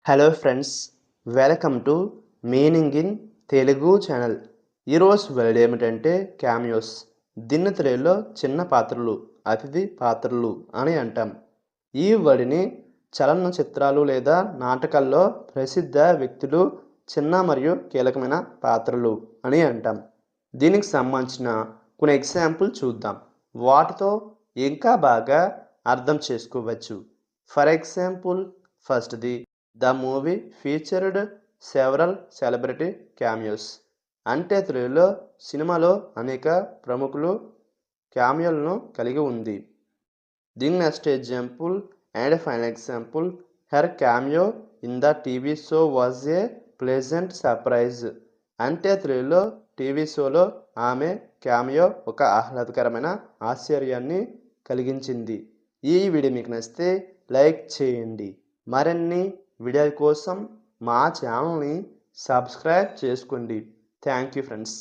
Hello friends, welcome to meaning in Telugu channel. ఈరోజు word ఏమిటంటే cameos. దీన్ని తెలుగులో చిన్న పాత్రలు, అతిథి పాత్రలు అని అంటాం. ఈ వర్డ్ని చలనచిత్రాలు లేదా నాటకాల్లో ప్రసిద్ధ వ్యక్తులు చిన్న మరియు కీలకమైన పాత్రలు అని అంటాం. దీనికి సంబంధించిన కొన్ని ఎగ్జాంపుల్ చూద్దాం. వాటితో ఇంకా బాగా అర్థం చేసుకోవచ్చు. ఫర్ ఎగ్జాంపుల్, ఫస్ట్ది, the movie featured several celebrity cameos. అంటే తెలుగులో సినిమాలో అనేక ప్రముఖులు క్యామియోలను కలిగి ఉంది. దీని next example and final example, her cameo in the TV show was a pleasant surprise. అంటే తెలుగులో టీవీ షోలో ఆమె క్యామియో ఒక ఆహ్లాదకరమైన ఆశ్చర్యాన్ని కలిగించింది. ఈ వీడియో మీకు నచ్చితే లైక్ చేయండి. మరిన్ని వీడియోల కోసం మా ఛానల్ని సబ్స్క్రైబ్ చేసుకోండి. Thank you friends.